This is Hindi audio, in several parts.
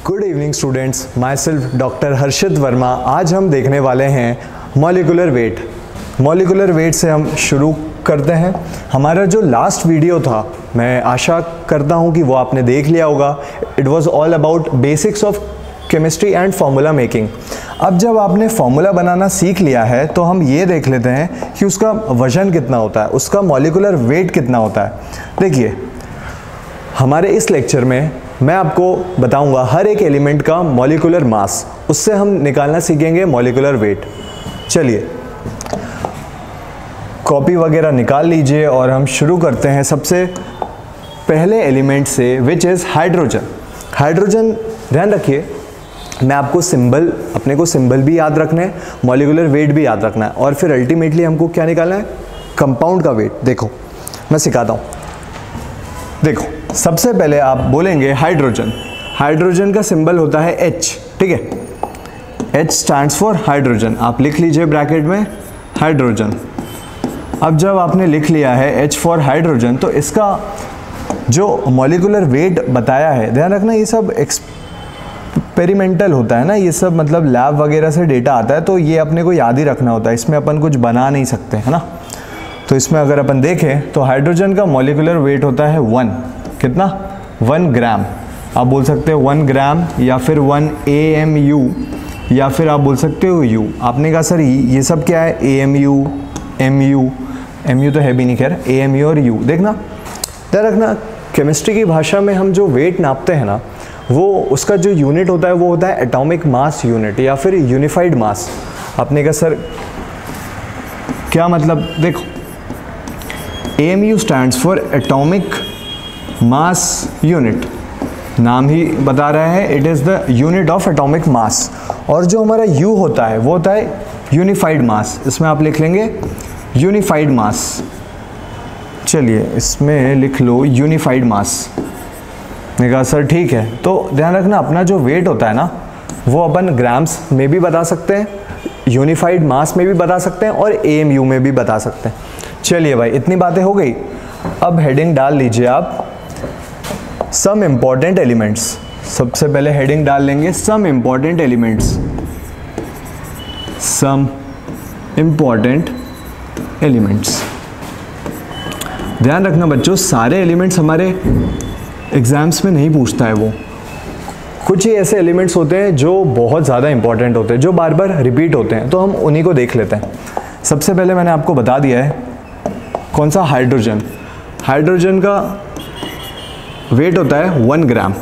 Good evening students, myself doctor Harshit Verma. आज हम देखने वाले हैं मॉलिक्यूलर वेट। मॉलिक्यूलर वेट से हम शुरू करते हैं। हमारा जो लास्ट वीडियो था, मैं आशा करता हूं कि वो आपने देख लिया होगा। It was all about basics of chemistry and formula making. अब जब आपने फार्मूला बनाना सीख लिया है तो हम ये देख लेते हैं कि उसका वजन कितना होता है, उसका मॉलिक्यूलर वेट कितना होता है। देखिए, हमारे इस लेक्चर में मैं आपको बताऊंगा हर एक एलिमेंट का मॉलिक्यूलर मास, उससे हम निकालना सीखेंगे मॉलिक्यूलर वेट। चलिए कॉपी वगैरह निकाल लीजिए और हम शुरू करते हैं सबसे पहले एलिमेंट से, विच इज़ हाइड्रोजन। हाइड्रोजन, ध्यान रखिए, मैं आपको सिंबल, अपने को सिंबल भी याद रखना है, मॉलिक्यूलर वेट भी याद रखना है, और फिर अल्टीमेटली हमको क्या निकालना है, कंपाउंड का वेट। देखो मैं सिखाता हूँ। देखो, सबसे पहले आप बोलेंगे हाइड्रोजन। हाइड्रोजन का सिंबल होता है H, ठीक है। H stands for hydrogen. आप लिख लीजिए ब्रैकेट में हाइड्रोजन। अब जब आपने लिख लिया है H फॉर हाइड्रोजन, तो इसका जो मॉलिक्यूलर वेट बताया है, ध्यान रखना ये सब एक्सपेरिमेंटल होता है ना, ये सब मतलब लैब वगैरह से डेटा आता है, तो ये अपने को याद ही रखना होता है। इसमें अपन कुछ बना नहीं सकते, है ना। तो इसमें अगर अपन देखें तो हाइड्रोजन का मॉलिक्यूलर वेट होता है 1, कितना, 1 ग्राम। आप बोल सकते हो 1 ग्राम या फिर 1 AMU, या फिर आप बोल सकते हो U। आपने कहा सर ये सब क्या है, AMU, MU तो है भी नहीं, खैर AMU और U। देखना, ध्यान रखना, केमिस्ट्री की भाषा में हम जो वेट नापते हैं ना, वो उसका जो यूनिट होता है वो होता है एटॉमिक मास यूनिट या फिर यूनिफाइड मास। आपने कहा सर क्या मतलब, देखो AMU stands for atomic mass unit, नाम ही बता रहा है, it is the unit of atomic mass. और जो हमारा U होता है वो होता है यूनिफाइड मास। इसमें आप लिख लेंगे यूनिफाइड मास। चलिए इसमें लिख लो यूनिफाइड मास। मैंने कहा सर ठीक है। तो ध्यान रखना, अपना जो वेट होता है ना, वो अपन ग्राम्स में भी बता सकते हैं, यूनिफाइड मास में भी बता सकते हैं, और AMU में भी बता सकते हैं। चलिए भाई, इतनी बातें हो गई। अब हेडिंग डाल लीजिए आप, सम इम्पॉर्टेंट एलिमेंट्स। सबसे पहले हेडिंग डाल लेंगे some important elements. Some important elements. ध्यान रखना बच्चों, सारे एलिमेंट्स हमारे एग्जाम्स में नहीं पूछता है। वो कुछ ही ऐसे एलिमेंट्स होते हैं जो बहुत ज़्यादा इंपॉर्टेंट होते हैं, जो बार बार रिपीट होते हैं, तो हम उन्हीं को देख लेते हैं। सबसे पहले मैंने आपको बता दिया है कौन सा, हाइड्रोजन। हाइड्रोजन का वेट होता है 1 ग्राम।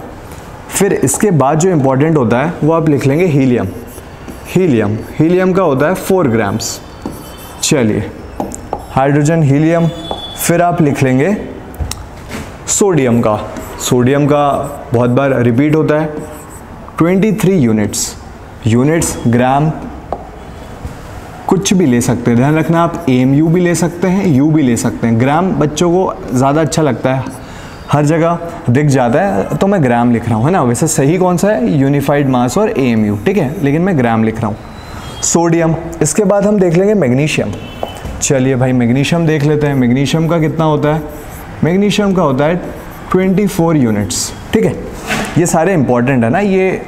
फिर इसके बाद जो इंपॉर्टेंट होता है वो आप लिख लेंगे हीलियम। हीलियम का होता है 4 ग्राम्स। चलिए, हाइड्रोजन, हीलियम। फिर आप लिख लेंगे सोडियम का बहुत बार रिपीट होता है, 23 यूनिट्स ग्राम, कुछ भी ले सकते हैं। ध्यान रखना, आप AMU भी ले सकते हैं, U भी ले सकते हैं। ग्राम बच्चों को ज़्यादा अच्छा लगता है, हर जगह दिख जाता है, तो मैं ग्राम लिख रहा हूँ, है ना। वैसे सही कौन सा है, यूनिफाइड मास और AMU, ठीक है, लेकिन मैं ग्राम लिख रहा हूँ। सोडियम। इसके बाद हम देख लेंगे मैग्नीशियम। चलिए भाई, मैग्नीशियम देख लेते हैं। मैग्नीशियम का कितना होता है, मैग्नीशियम का होता है 24 यूनिट्स, ठीक है। ये सारे इंपॉर्टेंट है ना, ये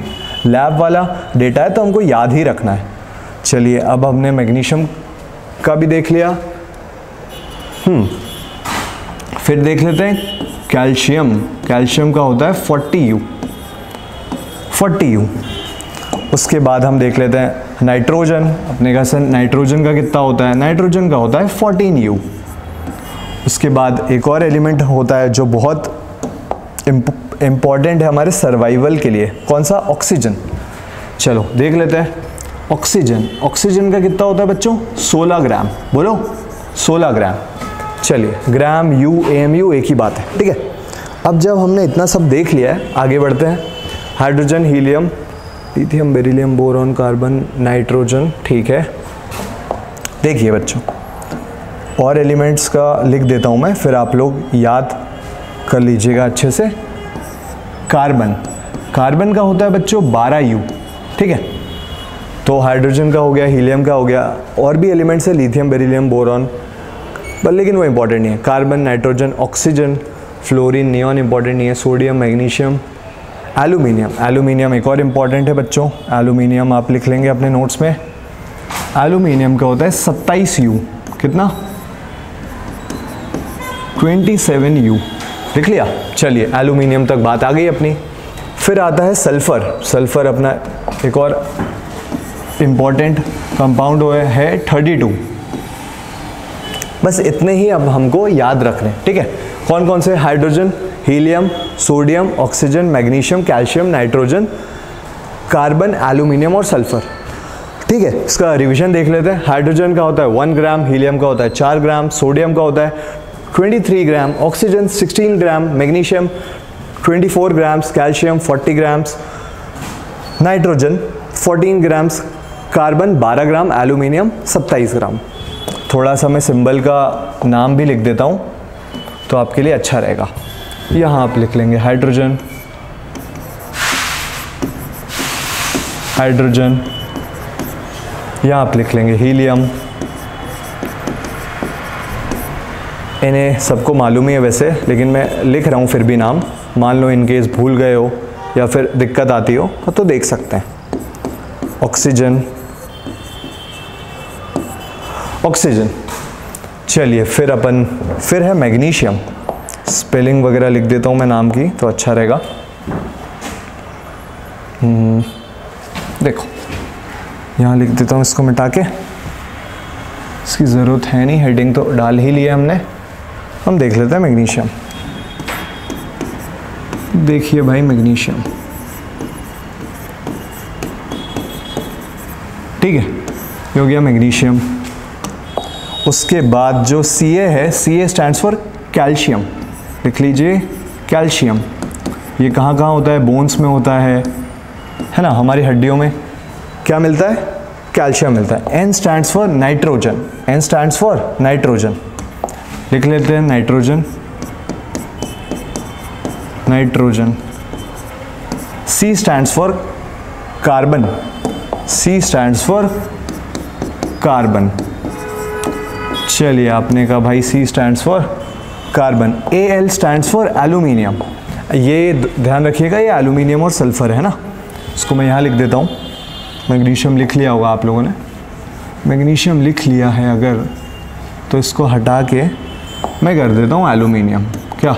लैब वाला डेटा है, तो हमको याद ही रखना है। चलिए, अब हमने मैग्नीशियम का भी देख लिया। फिर देख लेते हैं कैल्शियम का होता है 40 U। उसके बाद हम देख लेते हैं नाइट्रोजन। अपने का सर नाइट्रोजन का कितना होता है, नाइट्रोजन का होता है 14 U। उसके बाद एक और एलिमेंट होता है जो बहुत इम्पॉर्टेंट है हमारे सर्वाइवल के लिए, कौन सा, ऑक्सीजन। चलो देख लेते हैं ऑक्सीजन का कितना होता है बच्चों, 16 ग्राम। बोलो 16 ग्राम। चलिए, ग्राम, U, AMU एक ही बात है, ठीक है। अब जब हमने इतना सब देख लिया है, आगे बढ़ते हैं। Hydrogen, helium, lithium, beryllium, boron, carbon, nitrogen, ठीक है। देखिए बच्चों, और एलिमेंट्स का लिख देता हूँ मैं, फिर आप लोग याद कर लीजिएगा अच्छे से। कार्बन का होता है बच्चों 12 U, ठीक है। तो हाइड्रोजन का हो गया, हीलियम का हो गया, और भी एलिमेंट्स है, लिथियम, बेरिलियम, बोरॉन, पर लेकिन वो इंपॉर्टेंट नहीं है। Carbon, nitrogen, oxygen, fluorine, neon important नहीं है, सोडियम, मैग्नीशियम, एल्यूमिनियम, एल्यूमिनियम एक और इम्पॉर्टेंट है बच्चों, एल्यूमिनियम आप लिख लेंगे अपने नोट्स में। एल्यूमिनियम का होता है 27U, कितना 27U, लिख लिया। चलिए एल्यूमिनियम तक बात आ गई अपनी। फिर आता है सल्फ़र, सल्फ़र अपना एक और इम्पॉर्टेंट कंपाउंड है 32। बस इतने ही अब हमको याद रखने, ठीक है। कौन कौन से? Hydrogen, helium, sodium, oxygen, magnesium, calcium, nitrogen, carbon, aluminium और सल्फर, ठीक है। इसका रिवीजन देख लेते हैं। हाइड्रोजन का होता है 1 ग्राम, हीलियम का होता है 4 ग्राम, सोडियम का होता है 23 gram, oxygen 16 gram, magnesium 24 grams, calcium 40 grams, nitrogen 14 grams, carbon 12 gram, aluminium 27 gram. थोड़ा सा मैं सिंबल का नाम भी लिख देता हूँ तो आपके लिए अच्छा रहेगा। यहाँ आप लिख लेंगे हाइड्रोजन, हाइड्रोजन, यहाँ आप लिख लेंगे हीलियम। इन्हें सबको मालूम ही है वैसे, लेकिन मैं लिख रहा हूँ फिर भी नाम, मान लो इनकेस भूल गए हो या फिर दिक्कत आती हो तो देख सकते हैं। Oxygen, oxygen. चलिए फिर है मैग्नीशियम, स्पेलिंग वगैरह लिख देता हूँ मैं नाम की तो अच्छा रहेगा। देखो यहाँ लिख देता हूँ, इसको मिटा के, इसकी ज़रूरत है नहीं, हेडिंग तो डाल ही लिया हमने। हम देख लेते हैं मैग्नीशियम। देखिए भाई मैग्नीशियम, ठीक है, ये हो गया मैग्नीशियम। उसके बाद जो Ca है, Ca स्टैंड्स फॉर कैल्शियम, लिख लीजिए कैल्शियम। ये कहाँ कहाँ होता है? बोन्स में होता है ना, हमारी हड्डियों में क्या मिलता है? कैल्शियम मिलता है। N stands for nitrogen, N stands for nitrogen, लिख लेते हैं nitrogen, nitrogen. C stands for carbon, C stands for carbon. चलिए आपने कहा भाई C stands for carbon. Al stands for aluminium. ये ध्यान रखिएगा, ये एल्यूमिनियम और सल्फर है ना, इसको मैं यहाँ लिख देता हूँ। मैग्नीशियम लिख लिया होगा आप लोगों ने, मैग्नीशियम लिख लिया है अगर, तो इसको हटा के मैं कर देता हूँ एल्यूमिनियम। क्या?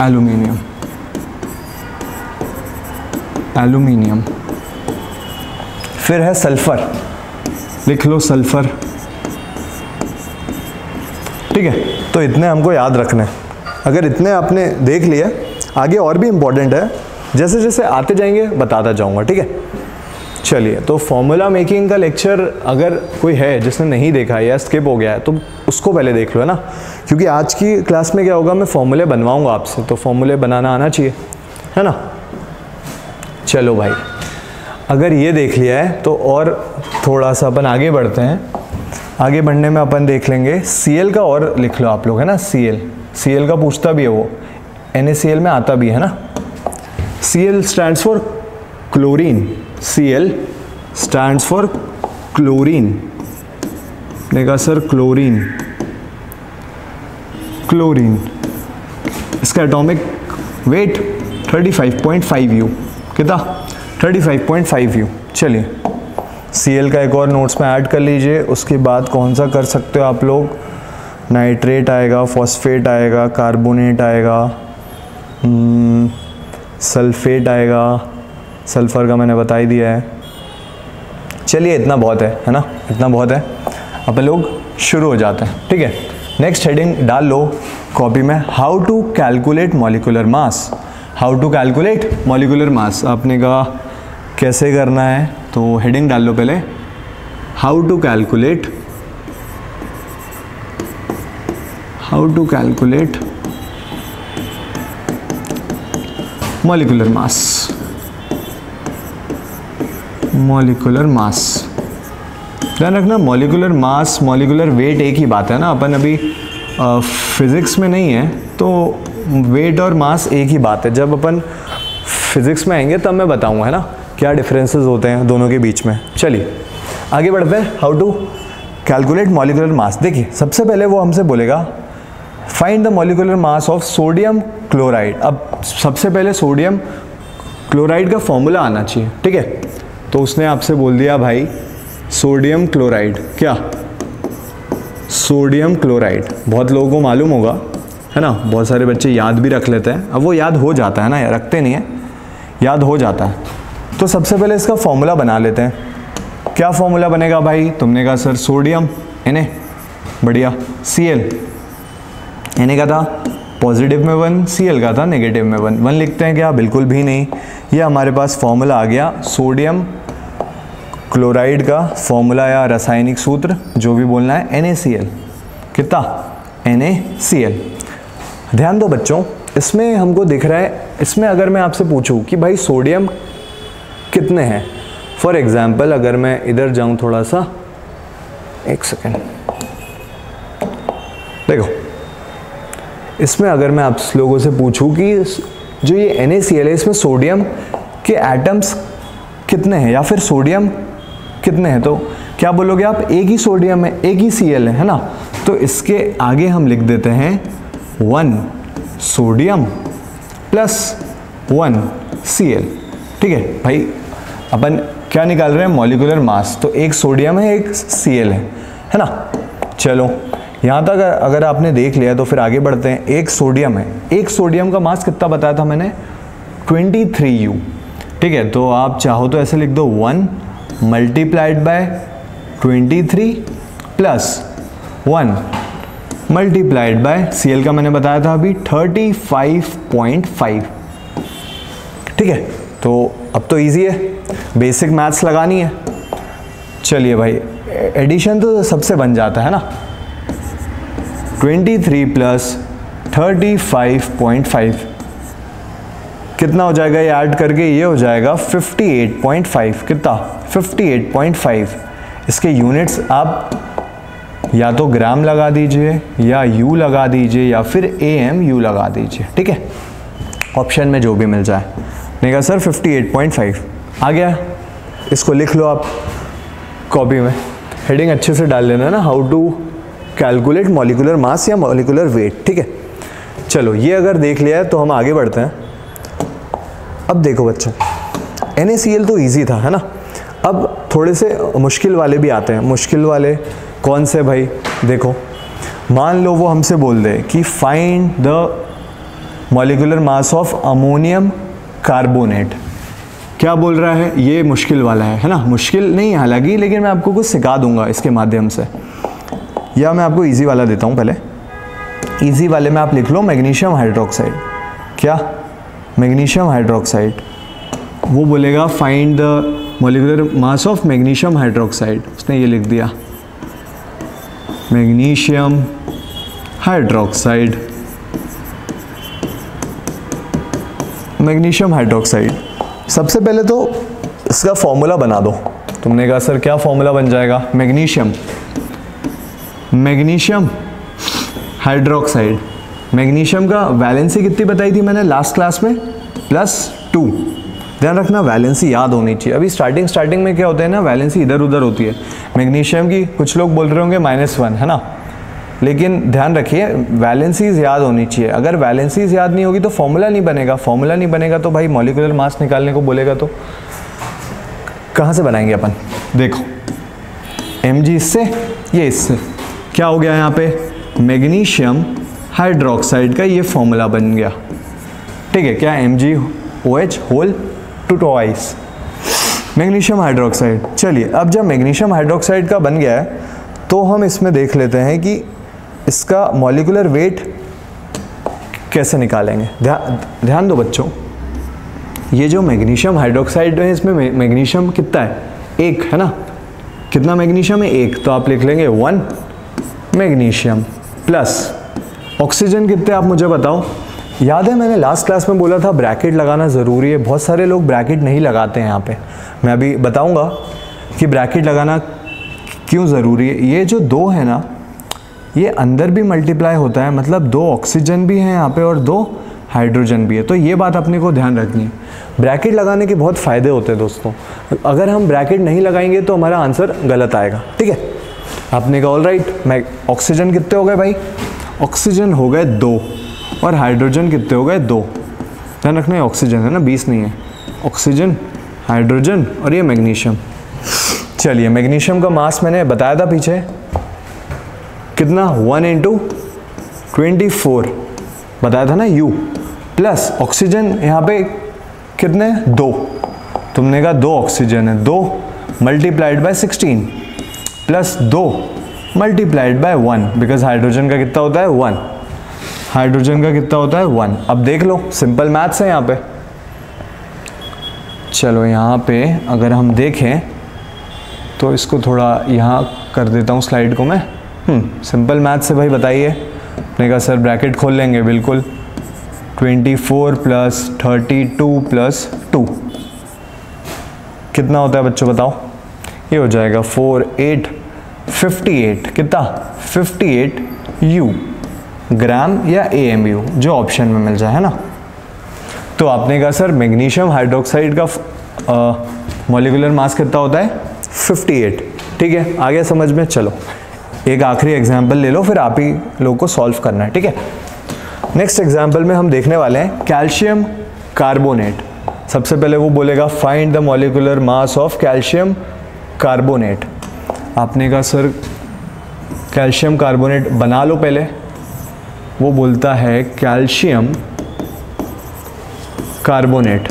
Aluminium, aluminium. फिर है सल्फर, लिख लो सल्फर, ठीक है। तो इतने हमको याद रखने हैं। अगर इतने आपने देख लिए, आगे और भी इम्पोर्टेंट है, जैसे जैसे आते जाएंगे बताता जाऊंगा, ठीक है। चलिए, तो फॉर्मूला मेकिंग का लेक्चर अगर कोई है जिसने नहीं देखा है या स्किप हो गया है तो उसको पहले देख लो, है ना, क्योंकि आज की क्लास में क्या होगा, मैं फॉर्मूले बनवाऊंगा आपसे, तो फॉर्मूले बनाना आना चाहिए, है ना। चलो भाई, अगर ये देख लिया है तो और थोड़ा सा अपन आगे बढ़ते हैं। आगे बढ़ने में अपन देख लेंगे Cl का, और लिख लो आप लोग, है ना, Cl का पूछता भी है वो, NaCl में आता भी है ना। Cl stands for chlorine, Cl stands for chlorine. देखा सर, क्लोरीन, क्लोरीन। इसका एटॉमिक वेट 35.5U, कितना? 35.5U। चलिए Cl का एक और नोट्स में ऐड कर लीजिए। उसके बाद कौन सा कर सकते हो आप लोग? नाइट्रेट आएगा, फॉस्फेट आएगा, कार्बोनेट आएगा, सल्फेट आएगा, सल्फ़र का मैंने बता ही दिया है। चलिए इतना बहुत है ना, इतना बहुत है। अपन लोग शुरू हो जाते हैं, ठीक है। नेक्स्ट हेडिंग डाल लो कॉपी में, how to calculate molecular mass. How to calculate molecular mass, आपने कहा कैसे करना है, तो हेडिंग डाल लो पहले, how to calculate, how to calculate molecular mass, molecular mass. ध्यान रखना, मॉलिक्यूलर मास, मॉलिक्यूलर वेट एक ही बात है ना। अपन अभी फिज़िक्स में नहीं है तो वेट और मास एक ही बात है। जब अपन फिज़िक्स में आएंगे तब मैं बताऊंगा, है ना, क्या डिफरेंसेस होते हैं दोनों के बीच में। चलिए आगे बढ़ते हैं, how to calculate molecular mass. देखिए सबसे पहले वो हमसे बोलेगा find the molecular mass of sodium chloride. अब सबसे पहले सोडियम क्लोराइड का फॉर्मूला आना चाहिए, ठीक है। तो उसने आपसे बोल दिया भाई सोडियम क्लोराइड, क्या सोडियम क्लोराइड, बहुत लोगों को मालूम होगा है ना, बहुत सारे बच्चे याद भी रख लेते हैं। अब वो याद हो जाता है ना, रखते नहीं है, याद हो जाता है। तो सबसे पहले इसका फॉर्मूला बना लेते हैं। क्या फॉर्मूला बनेगा भाई? तुमने कहा सर सोडियम Na, बढ़िया, Cl, Na का था पॉजिटिव में 1, Cl का था नेगेटिव में 1 लिखते हैं क्या? बिल्कुल भी नहीं। ये हमारे पास फॉर्मूला आ गया सोडियम क्लोराइड का फॉर्मूला या रासायनिक सूत्र, जो भी बोलना है, NaCl, कितना? NaCl। ध्यान दो बच्चों, इसमें हमको दिख रहा है, इसमें अगर मैं आपसे पूछूं कि भाई सोडियम कितने हैं, फॉर एग्जाम्पल अगर मैं इधर जाऊं थोड़ा सा, एक सेकेंड, देखो इसमें अगर मैं आप लोगों से पूछूं कि जो ये NaCl है इसमें सोडियम के एटम्स कितने हैं या फिर सोडियम कितने हैं, तो क्या बोलोगे आप? एक ही सोडियम है, एक ही Cl है ना। तो इसके आगे हम लिख देते हैं 1 सोडियम प्लस 1 Cl, ठीक है भाई। अपन क्या निकाल रहे हैं? Molecular mass. तो एक सोडियम है, एक Cl है ना। चलो यहाँ तक अगर आपने देख लिया तो फिर आगे बढ़ते हैं। एक सोडियम है, एक सोडियम का मास कितना बताया था मैंने? 23U, ठीक है। तो आप चाहो तो ऐसे लिख दो 1 multiplied by 23 plus 1 multiplied by Cl का मैंने बताया था अभी 35.5, ठीक है। तो अब तो इजी है, बेसिक मैथ्स लगानी है। चलिए भाई, एडिशन तो सबसे बन जाता है ना। 23 प्लस 35.5 कितना हो जाएगा? ये ऐड करके ये हो जाएगा 58.5, कितना? 58.5। इसके यूनिट्स आप या तो ग्राम लगा दीजिए या यू लगा दीजिए या फिर AMU लगा दीजिए, ठीक है, ऑप्शन में जो भी मिल जाए। मैंने कहा सर 58.5 आ गया, इसको लिख लो आप कॉपी में, हेडिंग अच्छे से डाल लेना ना, how to calculate molecular mass या मॉलिक्यूलर वेट, ठीक है। चलो ये अगर देख लिया है तो हम आगे बढ़ते हैं। अब देखो बच्चों, NaCl तो इजी था, है ना। अब थोड़े से मुश्किल वाले भी आते हैं। मुश्किल वाले कौन से भाई? देखो मान लो वो हमसे बोल दे कि find the molecular mass of ammonium carbonate. क्या बोल रहा है? ये मुश्किल वाला है ना। मुश्किल नहीं है हालांकि, लेकिन मैं आपको कुछ सिखा दूंगा इसके माध्यम से। या मैं आपको इजी वाला देता हूँ पहले। इजी वाले में आप लिख लो मैग्नीशियम हाइड्रोक्साइड। क्या? Magnesium hydroxide. वो बोलेगा find the molecular mass of magnesium hydroxide, उसने ये लिख दिया मैग्नीशियम हाइड्रोक्साइड। मैग्नीशियम हाइड्रोक्साइड, सबसे पहले तो इसका फॉर्मूला बना दो। तुमने कहा सर क्या फॉर्मूला बन जाएगा? Magnesium hydroxide. मैग्नीशियम का वैलेंसी कितनी बताई थी मैंने लास्ट क्लास में? +2। ध्यान रखना, वैलेंसी याद होनी चाहिए। अभी स्टार्टिंग में क्या होता है ना, वैलेंसी इधर उधर होती है। मैग्नीशियम की कुछ लोग बोल रहे होंगे -1, है ना, लेकिन ध्यान रखिए वैलेंसीज याद होनी चाहिए। अगर वैलेंसीज याद नहीं होगी तो फॉर्मूला नहीं बनेगा। फॉर्मूला नहीं बनेगा तो भाई मॉलिक्यूलर मास निकालने को बोलेगा तो कहाँ से बनाएंगे अपन? देखो Mg इससे, ये इससे, क्या हो गया यहाँ पे? मैग्नीशियम हाइड्रोक्साइड का ये फॉर्मूला बन गया, ठीक है। क्या? MgOH whole two twice magnesium hydroxide. चलिए अब जब मैग्नीशियम हाइड्रोक्साइड का बन गया है तो हम इसमें देख लेते हैं कि इसका मॉलिक्यूलर वेट कैसे निकालेंगे। ध्यान दो बच्चों, ये जो मैग्नीशियम हाइड्रोक्साइड है इसमें मैग्नीशियम कितना है? 1 है ना। कितना मैग्नीशियम है? 1। तो आप लिख लेंगे 1 मैग्नीशियम प्लस ऑक्सीजन कितने आप मुझे बताओ। याद है मैंने लास्ट क्लास में बोला था ब्रैकेट लगाना ज़रूरी है। बहुत सारे लोग ब्रैकेट नहीं लगाते हैं यहाँ पे। मैं अभी बताऊँगा कि ब्रैकेट लगाना क्यों ज़रूरी है। ये जो 2 है ना, ये अंदर भी मल्टीप्लाई होता है, मतलब 2 ऑक्सीजन भी हैं यहाँ पे और 2 हाइड्रोजन भी है। तो ये बात अपने को ध्यान रखनी है। ब्रैकेट लगाने के बहुत फ़ायदे होते हैं दोस्तों। अगर हम ब्रैकेट नहीं लगाएंगे तो हमारा आंसर गलत आएगा, ठीक है। आपने कहा ऑल राइट। ऑक्सीजन कितने हो गए भाई? ऑक्सीजन हो गए 2 और हाइड्रोजन कितने हो गए? 2। ध्यान रखना है ऑक्सीजन है ना, 20 नहीं है। ऑक्सीजन, हाइड्रोजन और ये मैग्नीशियम। चलिए मैग्नीशियम का मास मैंने बताया था पीछे कितना, 1 × 24 बताया था ना U, प्लस ऑक्सीजन यहाँ पे कितने, 2, तुमने कहा 2 ऑक्सीजन है, 2 multiplied by 16 plus 2 multiplied by 1, because hydrogen का कितना होता है 1, हाइड्रोजन का कितना होता है 1। अब देख लो सिंपल मैथ्स है यहाँ पे। चलो यहाँ पे अगर हम देखें तो इसको थोड़ा यहाँ कर देता हूँ स्लाइड को मैं। सिंपल मैथ्स है भाई, बताइए। अपने कहा सर ब्रैकेट खोल लेंगे, बिल्कुल। 24 प्लस 32 प्लस 2 कितना होता है बच्चों बताओ? ये हो जाएगा 4 8 58, कितना 58 U ग्राम या AMU, जो ऑप्शन में मिल जाए, है ना। तो आपने कहा सर मैग्नीशियम हाइड्रोक्साइड का मॉलिक्यूलर मास कितना होता है 58, ठीक है, आ गया समझ में। चलो एक आखिरी एग्जाम्पल ले लो, फिर आप ही लोगों को सॉल्व करना है, ठीक है। नेक्स्ट एग्जाम्पल में हम देखने वाले हैं कैल्शियम कार्बोनेट। सबसे पहले वो बोलेगा find the molecular mass of calcium carbonate. आपने कहा सर कैल्शियम कार्बोनेट बना लो पहले। वो बोलता है calcium carbonate,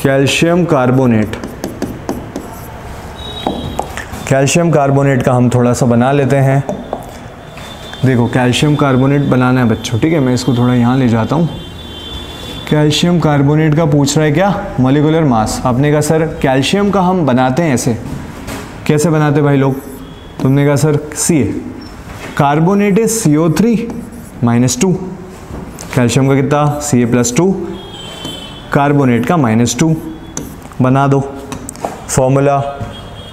calcium carbonate, calcium carbonate का हम थोड़ा सा बना लेते हैं। देखो कैल्शियम कार्बोनेट बनाना है बच्चों, ठीक है। मैं इसको थोड़ा यहाँ ले जाता हूँ। कैल्शियम कार्बोनेट का पूछ रहा है क्या, मॉलिक्यूलर मास। आपने कहा सर कैल्शियम का हम बनाते हैं ऐसे, कैसे बनाते भाई लोग? तुमने कहा sir Ca, carbonate is CO3 -2, calcium का कितना Ca+2, कार्बोनेट का -2। बना दो फॉर्मूला,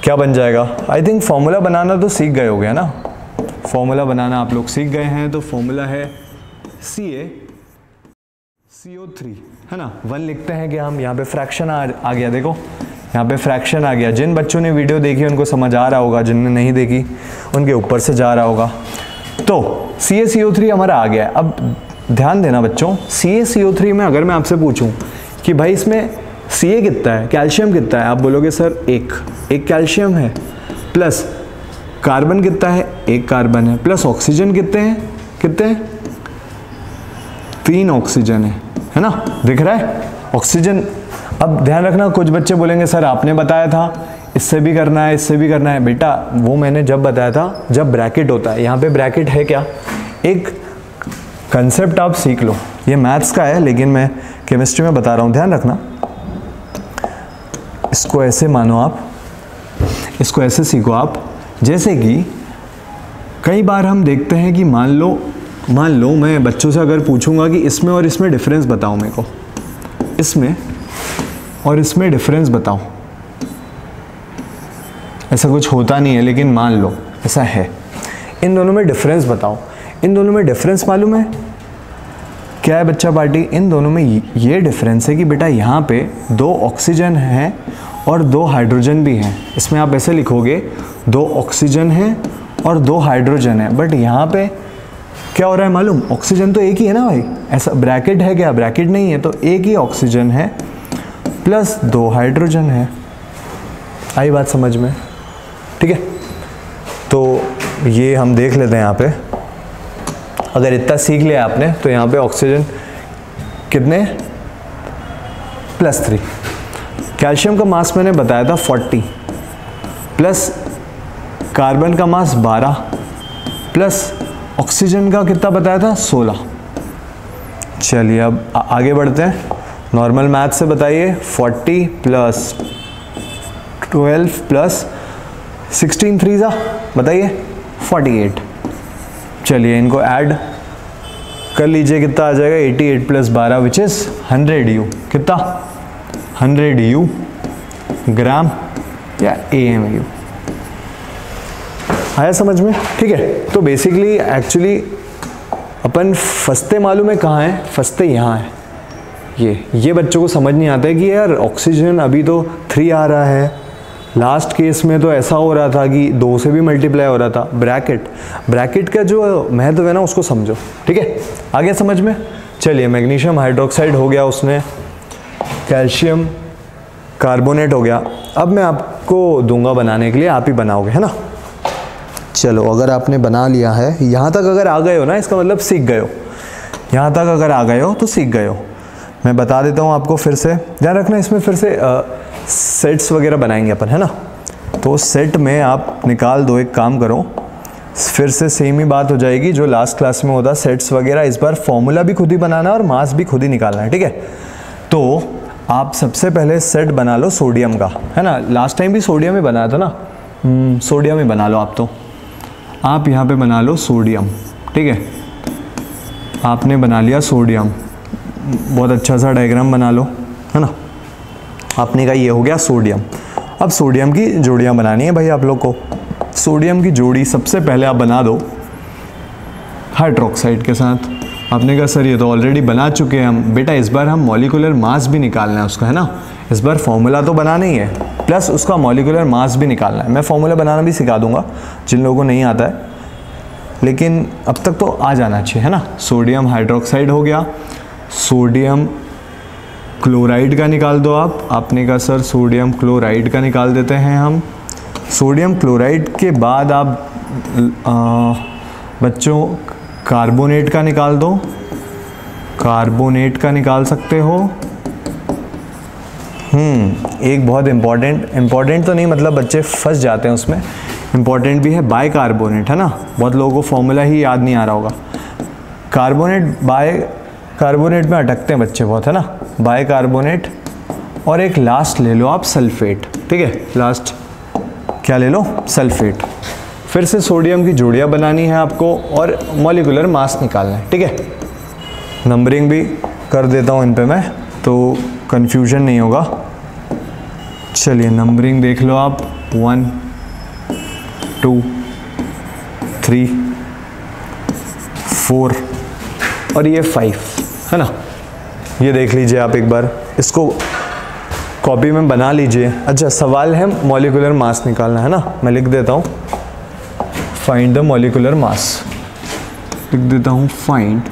क्या बन जाएगा? आई थिंक फॉर्मूला बनाना तो सीख गए हो गया ना, फॉर्मूला बनाना आप लोग सीख गए हैं। तो फॉर्मूला है CO3, है ना। 1 लिखते हैं कि हम यहाँ पे फ्रैक्शन आ गया, देखो यहाँ पे फ्रैक्शन आ गया। जिन बच्चों ने वीडियो देखी उनको समझ आ रहा होगा, जिनने नहीं देखी उनके ऊपर से जा रहा होगा। तो CaCO3 हमारा आ गया। अब ध्यान देना बच्चों, CaCO3 में अगर मैं आपसे पूछूं कि भाई इसमें Ca कितना है, कैल्शियम कितना है, आप बोलोगे सर एक कैल्शियम है, प्लस कार्बन कितना है, 1 कार्बन है, प्लस ऑक्सीजन कितने हैं 3 ऑक्सीजन है ना। दिख रहा है ऑक्सीजन। अब ध्यान रखना, कुछ बच्चे बोलेंगे सर आपने बताया था इससे भी करना है, इससे भी करना है। बेटा वो मैंने जब बताया था जब ब्रैकेट होता है। यहाँ पे ब्रैकेट है क्या, एक कंसेप्ट आप सीख लो, ये मैथ्स का है लेकिन मैं केमिस्ट्री में बता रहा हूँ, ध्यान रखना। इसको ऐसे मानो आप, इसको ऐसे सीखो आप, जैसे कि कई बार हम देखते हैं कि मान लो मैं बच्चों से अगर पूछूंगा कि इसमें और इसमें डिफरेंस बताओ मेरे को, इसमें और इसमें डिफरेंस बताओ। ऐसा कुछ होता नहीं है लेकिन मान लो ऐसा है, इन दोनों में डिफरेंस बताओ। इन दोनों में डिफरेंस मालूम है क्या है बच्चा पार्टी? इन दोनों में ये डिफरेंस है कि बेटा यहाँ पे 2 ऑक्सीजन हैं और 2 हाइड्रोजन भी हैं। इसमें आप ऐसे लिखोगे 2 ऑक्सीजन हैं और 2 हाइड्रोजन है, बट यहाँ पे क्या हो रहा है मालूम? ऑक्सीजन तो एक ही है ना भाई, ऐसा ब्रैकेट है क्या? ब्रैकेट नहीं है, तो एक ही ऑक्सीजन है प्लस 2 हाइड्रोजन है। आई बात समझ में? ठीक है, तो ये हम देख लेते हैं यहाँ पे। अगर इतना सीख लिया आपने तो यहाँ पे ऑक्सीजन कितने +3। कैल्शियम का मास मैंने बताया था 40, प्लस कार्बन का मास 12, प्लस ऑक्सीजन का कितना बताया था 16। चलिए अब आगे बढ़ते हैं, नॉर्मल मैथ से बताइए। 40 प्लस 12 प्लस 16 3 बताइए 48। चलिए इनको ऐड कर लीजिए, कितना आ जाएगा 88 प्लस 12 विच इज 100 U। कितना 100 U ग्राम या AMU। आया समझ में? ठीक है, तो बेसिकली एक्चुअली अपन फंसते मालूम है कहाँ है? फंसते यहाँ है। ये बच्चों को समझ नहीं आता है कि यार ऑक्सीजन अभी तो 3 आ रहा है, लास्ट केस में तो ऐसा हो रहा था कि 2 से भी मल्टीप्लाई हो रहा था। ब्रैकेट का जो महत्व है ना उसको समझो। ठीक है, आ गया समझ में? चलिए मैग्नीशियम हाइड्रोक्साइड हो गया, उसने कैल्शियम कार्बोनेट हो गया। अब मैं आपको दूंगा बनाने के लिए, आप ही बनाओगे, है ना। चलो, अगर आपने बना लिया है, यहाँ तक अगर आ गए हो ना, इसका मतलब सीख गए हो। यहाँ तक अगर आ गए हो तो सीख गए हो। मैं बता देता हूँ आपको फिर से, ध्यान रखना इसमें फिर से सेट्स वगैरह बनाएंगे अपन, है ना। तो सेट में आप निकाल दो, एक काम करो, फिर से सेम ही बात हो जाएगी जो लास्ट क्लास में होता, सेट्स वगैरह। इस बार फॉर्मूला भी खुद ही बनाना है और मास भी खुद ही निकालना है, ठीक है। तो आप सबसे पहले सेट बना लो सोडियम का, है ना। लास्ट टाइम भी सोडियम ही बनाया था ना, सोडियम ही बना लो आप। तो आप यहाँ पे बना लो सोडियम, ठीक है। आपने बना लिया सोडियम, बहुत अच्छा सा डायग्राम बना लो, है ना। आपने कहा ये हो गया सोडियम। अब सोडियम की जोड़ियाँ बनानी है भाई आप लोग को। सोडियम की जोड़ी सबसे पहले आप बना दो हाइड्रोक्साइड के साथ। आपने कहा सर ये तो ऑलरेडी बना चुके हैं हम। बेटा इस बार हम मॉलिक्यूलर मास भी निकालना है उसका, है ना। इस बार फॉर्मूला तो बनाना ही है, प्लस उसका मॉलिक्यूलर मास भी निकालना है। मैं फॉर्मूला बनाना भी सिखा दूंगा जिन लोगों को नहीं आता है, लेकिन अब तक तो आ जाना चाहिए, है ना। सोडियम हाइड्रोक्साइड हो गया। सोडियम क्लोराइड का निकाल दो आप। आपने कहा सर सोडियम क्लोराइड का निकाल देते हैं हम। सोडियम क्लोराइड के बाद आप बच्चों कार्बोनेट का निकाल दो। कार्बोनेट का निकाल सकते हो। एक बहुत इम्पॉर्टेंट तो नहीं, मतलब बच्चे फंस जाते हैं उसमें, इम्पॉर्टेंट भी है बाय कार्बोनेट, है ना। बहुत लोगों को फॉर्मूला ही याद नहीं आ रहा होगा। कार्बोनेट बाय कार्बोनेट में अटकते हैं बच्चे बहुत, है ना। बाय कार्बोनेट, और एक लास्ट ले लो आप सल्फेट, ठीक है। लास्ट क्या ले लो, सल्फेट। फिर से सोडियम की जोड़ियाँ बनानी है आपको और मॉलिक्यूलर मास निकालना है, ठीक है। नंबरिंग भी कर देता हूँ इन पे मैं, तो कंफ्यूजन नहीं होगा। चलिए नंबरिंग देख लो आप, 1 2 3 4 और ये 5, है ना। ये देख लीजिए आप एक बार, इसको कॉपी में बना लीजिए। अच्छा, सवाल है मॉलिक्यूलर मास निकालना, है ना। मैं लिख देता हूँ फाइंड द मॉलिक्यूलर मास, लिख देता हूँ find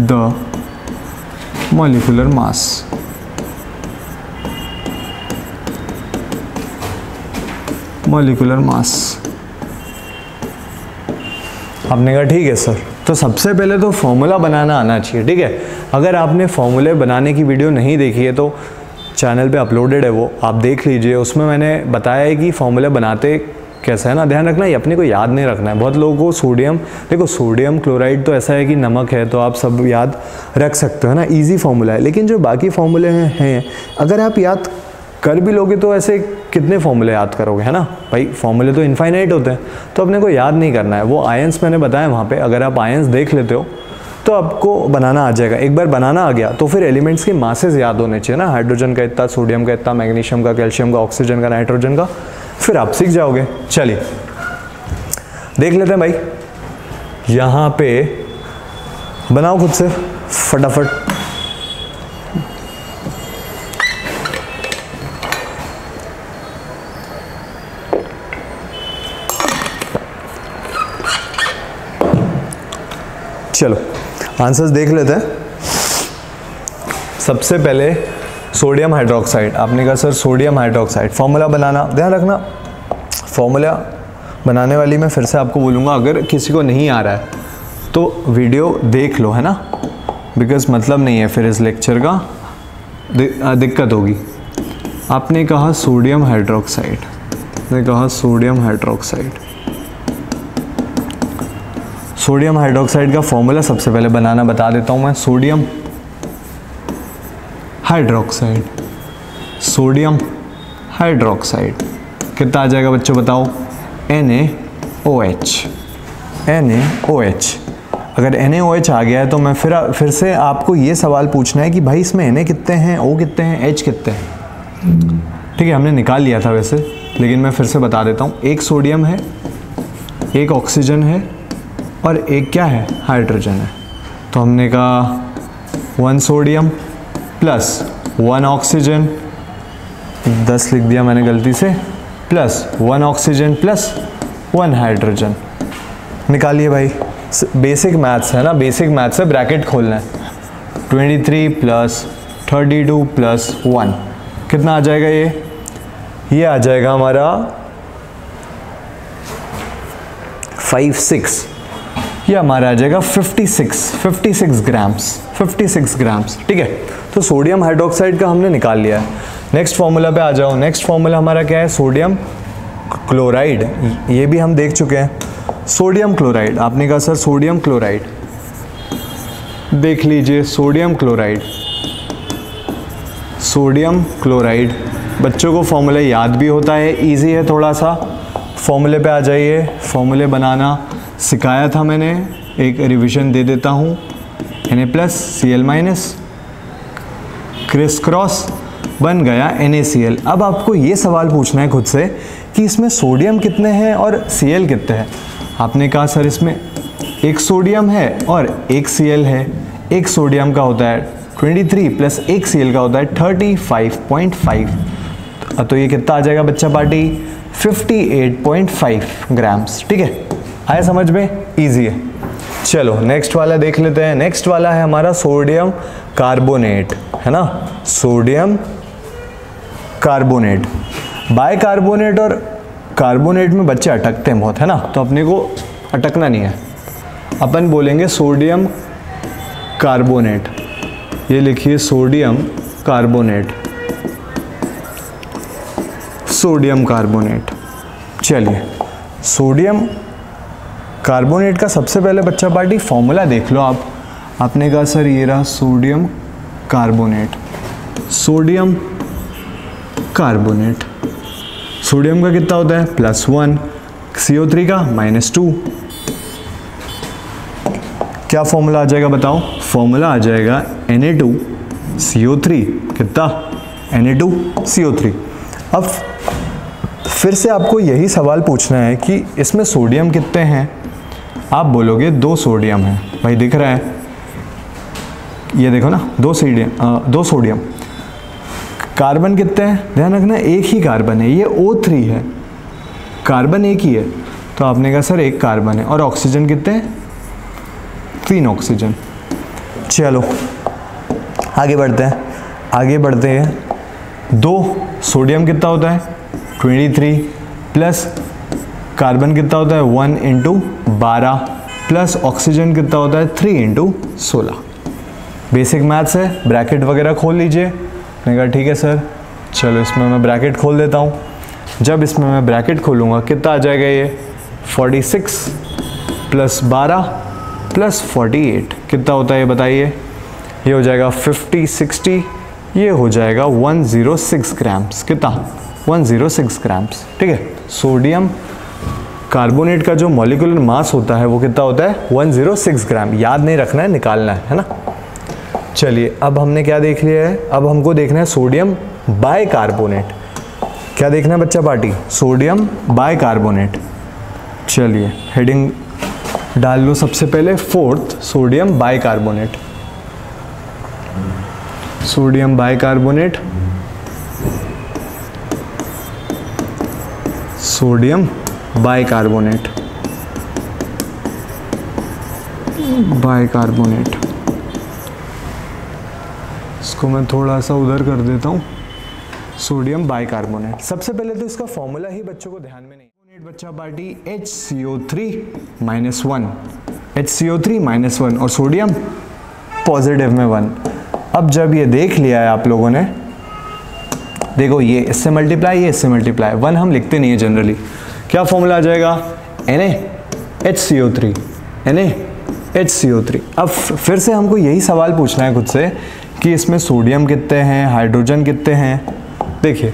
the molecular mass. Molecular mass. आपने कहा ठीक है सर। तो सबसे पहले तो फॉर्मूला बनाना आना चाहिए, ठीक है। अगर आपने फॉर्मूले बनाने की वीडियो नहीं देखी है तो चैनल पे अपलोडेड है, वो आप देख लीजिए। उसमें मैंने बताया है कि फॉर्मूले बनाते कैसा है ना। ध्यान रखना, ये अपने को याद नहीं रखना है। बहुत लोगों को सोडियम, देखो सोडियम क्लोराइड तो ऐसा है कि नमक है, तो आप सब याद रख सकते हो ना, इजी फॉर्मूला है। लेकिन जो बाकी फॉर्मूले हैं अगर आप याद कर भी लोगे तो ऐसे कितने फॉर्मूले याद करोगे, है ना भाई। फॉर्मूले तो इनफाइनाइट होते हैं, तो अपने को याद नहीं करना है। वो आयंस मैंने बताया वहाँ पे, अगर आप आयंस देख लेते हो तो आपको बनाना आ जाएगा। एक बार बनाना आ गया तो फिर एलिमेंट्स के मासेस याद होने चाहिए ना। हाइड्रोजन का इतना, सोडियम का इतना, मैग्नीशियम का, कैल्शियम का, ऑक्सीजन का, नाइट्रोजन का, फिर आप सीख जाओगे। चलिए देख लेते हैं भाई, यहाँ पे बनाओ खुद से फटाफट। चलो आंसर्स देख लेते हैं। सबसे पहले सोडियम हाइड्रोक्साइड। आपने कहा सर सोडियम हाइड्रोक्साइड, फॉर्मूला बनाना। ध्यान रखना, फॉर्मूला बनाने वाली मैं फिर से आपको बोलूँगा, अगर किसी को नहीं आ रहा है तो वीडियो देख लो, है ना। बिकॉज मतलब नहीं है फिर इस लेक्चर का, दिक्कत होगी। आपने कहा सोडियम हाइड्रोक्साइड, आपने कहा सोडियम हाइड्रोक्साइड। सोडियम हाइड्रोक्साइड का फॉर्मूला सबसे पहले बनाना बता देता हूँ मैं। सोडियम हाइड्रोक्साइड, सोडियम हाइड्रोक्साइड कितना आ जाएगा बच्चों बताओ? NaOH। NaOH। अगर NaOH आ गया है तो मैं फिर से आपको ये सवाल पूछना है कि भाई इसमें Na कितने हैं, O कितने हैं, H कितने हैं। ठीक है, हमने निकाल लिया था वैसे, लेकिन मैं फिर से बता देता हूँ। एक सोडियम है, एक ऑक्सीजन है और एक क्या है, हाइड्रोजन है। तो हमने कहा 1 सोडियम प्लस 1 ऑक्सीजन, 10 लिख दिया मैंने गलती से, प्लस 1 ऑक्सीजन प्लस 1 हाइड्रोजन। निकालिए भाई, बेसिक मैथ्स है ना, बेसिक मैथ्स है, ब्रैकेट खोलना है। 23 प्लस 32 प्लस 1 कितना आ जाएगा ये आ जाएगा हमारा 56, ये हमारा आ जाएगा 56 ग्राम्स। ठीक है, तो सोडियम हाइड्रोक्साइड का हमने निकाल लिया है। नेक्स्ट फॉर्मूला पे आ जाओ। नेक्स्ट फॉर्मूला हमारा क्या है? Sodium chloride. ये भी हम देख चुके हैं। सोडियम क्लोराइड, आपने कहा सर सोडियम क्लोराइड, देख लीजिए सोडियम क्लोराइड बच्चों को फॉर्मूला याद भी होता है, इजी है थोड़ा सा। फॉर्मूले पे आ जाइए, फॉर्मूले बनाना सिखाया था मैंने, एक रिवीजन दे देता हूँ। Na+Cl- क्रिस क्रॉस बन गया NaCl। अब आपको ये सवाल पूछना है खुद से कि इसमें सोडियम कितने हैं और Cl कितने हैं। आपने कहा सर इसमें एक सोडियम है और एक Cl है। एक सोडियम का होता है 23 प्लस एक Cl का होता है 35.5, तो ये कितना आ जाएगा बच्चा पार्टी? 58.5 ग्राम्स। ठीक है, आया समझ में? इजी है। चलो नेक्स्ट वाला देख लेते हैं। नेक्स्ट वाला है हमारा सोडियम कार्बोनेट, है ना, सोडियम कार्बोनेट। बाइकार्बोनेट और कार्बोनेट में बच्चे अटकते हैं बहुत, है ना, तो अपने को अटकना नहीं है, अपन बोलेंगे सोडियम कार्बोनेट। ये लिखिए सोडियम कार्बोनेट, सोडियम कार्बोनेट। चलिए सोडियम कार्बोनेट का सबसे पहले बच्चा पार्टी फॉर्मूला देख लो आप। आपने कहा सर ये रहा sodium carbonate, sodium carbonate. Sodium का कितना होता है? +1, CO3 का -2। क्या फॉर्मूला आ जाएगा बताओ? फॉर्मूला आ जाएगा Na2CO3, कितना? Na2CO3। अब फिर से आपको यही सवाल पूछना है कि इसमें सोडियम कितने हैं। आप बोलोगे 2 सोडियम है, भाई दिख रहा है, ये देखो ना, 2 सोडियम। कार्बन कितने हैं? ध्यान रखना एक ही कार्बन है, ये O3 है, कार्बन एक ही है, तो आपने कहा सर एक कार्बन है। और ऑक्सीजन कितने हैं? 3 ऑक्सीजन। चलो आगे बढ़ते हैं। 2 सोडियम कितना होता है? 23 प्लस कार्बन कितना होता है? 1 × 12 प्लस ऑक्सीजन कितना होता है? 3 × 16। बेसिक मैथ्स है, ब्रैकेट वगैरह खोल लीजिए। मैंने कहा ठीक है सर, चलो इसमें मैं ब्रैकेट खोल देता हूँ। जब इसमें मैं ब्रैकेट खोलूँगा कितना आ जाएगा? ये 46 प्लस 12 प्लस 48 कितना होता है ये बताइए? ये हो जाएगा 50 60, ये हो जाएगा 106 ग्राम्स। कितना? 106 ग्राम्स। ठीक है, सोडियम कार्बोनेट का जो मॉलिक्यूलर मास होता है वो कितना होता है? 106 ग्राम। याद नहीं रखना है, निकालना है ना। चलिए अब हमने क्या देख लिया है? अब हमको देखना है सोडियम बाइकार्बोनेट। क्या देखना है बच्चा पार्टी? Sodium bicarbonate. चलिए हेडिंग डाल लो सबसे पहले 4th, sodium bicarbonate. Sodium bicarbonate, sodium bicarbonate, इसको मैं थोड़ा सा उधर कर देता हूँ। Sodium bicarbonate. सबसे पहले तो इसका फॉर्मूला ही बच्चों को ध्यान में नहीं। बच्चा पार्टी HCO3-1, HCO3-1 और सोडियम पॉजिटिव में 1। अब जब ये देख लिया है आप लोगों ने, देखो ये इससे मल्टीप्लाई, ये इससे मल्टीप्लाई, 1 हम लिखते नहीं है जनरली। क्या फॉर्मूला आ जाएगा? NaHCO3, NaHCO3। अब फिर से हमको यही सवाल पूछना है खुद से कि इसमें सोडियम कितने हैं, हाइड्रोजन कितने हैं। देखिए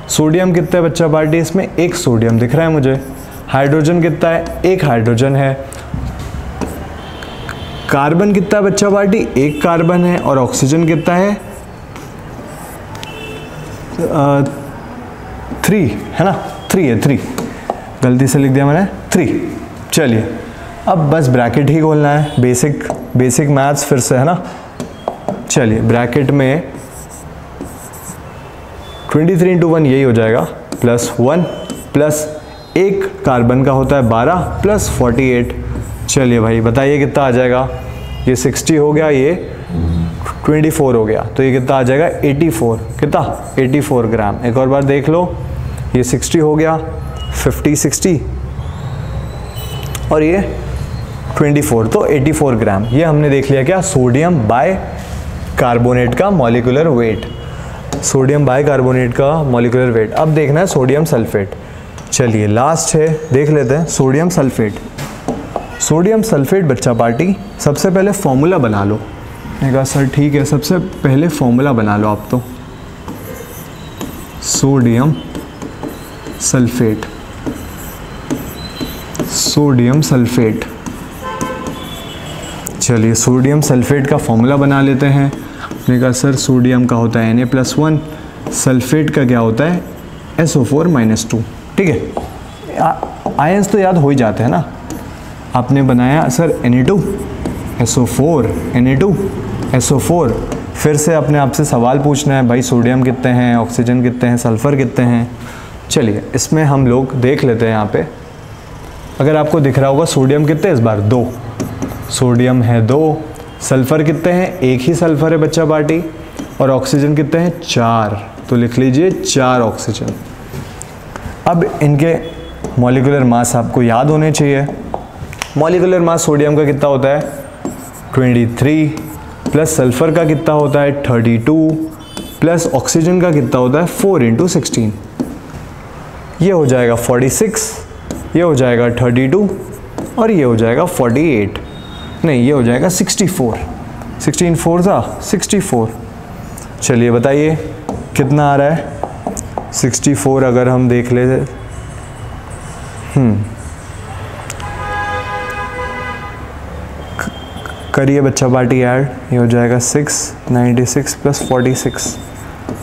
सोडियम कितना है बच्चा पार्टी? इसमें एक सोडियम दिख रहा है मुझे। हाइड्रोजन कितना है? एक हाइड्रोजन है। कार्बन कितना है बच्चा पार्टी? एक कार्बन है। और ऑक्सीजन कितना है? 3 है ना, 3 है, 3 गलती से लिख दिया मैंने, 3। चलिए अब बस ब्रैकेट ही खोलना है, बेसिक मैथ्स फिर से, है ना। चलिए ब्रैकेट में 23 × 1 यही हो जाएगा, +1 प्लस एक कार्बन का होता है 12 प्लस 48। चलिए भाई बताइए कितना आ जाएगा? ये 60 हो गया, ये 24 हो गया, तो ये कितना आ जाएगा 84, कितना 84 ग्राम। एक और बार देख लो, ये 60 हो गया, 50 60 और ये 24, तो 84 ग्राम। ये हमने देख लिया क्या, सोडियम बाय कार्बोनेट का molecular weight, sodium bicarbonate का मॉलिक्यूलर वेट। अब देखना है सोडियम सल्फेट। चलिए लास्ट है, देख लेते हैं सोडियम सल्फेट। सोडियम सल्फेट बच्चा पार्टी, सबसे पहले फॉर्मूला बना लो। मैंने कहा सर ठीक है, सबसे पहले फॉर्मूला बना लो आप। तो सोडियम सल्फेट, सोडियम सल्फेट। चलिए सोडियम सल्फेट का फॉर्मूला बना लेते हैं। मैंने कहा सर सोडियम का होता है Na+1, सल्फेट का क्या होता है SO4-2। ठीक है, आयंस तो याद हो ही जाते हैं ना। आपने बनाया sir Na2 SO4, Na2 SO4। फिर से अपने आप से सवाल पूछना है, भाई सोडियम कितने हैं, ऑक्सीजन कितने हैं, सल्फ़र कितने हैं। चलिए इसमें हम लोग देख लेते हैं। यहाँ पे अगर आपको दिख रहा होगा सोडियम कितने इस बार 2, सोडियम है 2, सल्फ़र कितने हैं, एक ही सल्फ़र है बच्चा पार्टी, और ऑक्सीजन कितने हैं 4, तो लिख लीजिए 4 ऑक्सीजन। अब इनके मॉलिक्यूलर मास आपको याद होने चाहिए। मॉलिक्यूलर मास सोडियम का कितना होता है 23, प्लस सल्फ़र का कितना होता है 32, प्लस ऑक्सीजन का कितना होता है 4 × 16, ये हो जाएगा 46, ये हो जाएगा 32 और ये हो जाएगा 48, नहीं ये हो जाएगा 64, 16 4 था 64। चलिए बताइए कितना आ रहा है 64। अगर हम देख ले करिए बच्चा पार्टी ऐड, ये हो जाएगा 96 प्लस 46,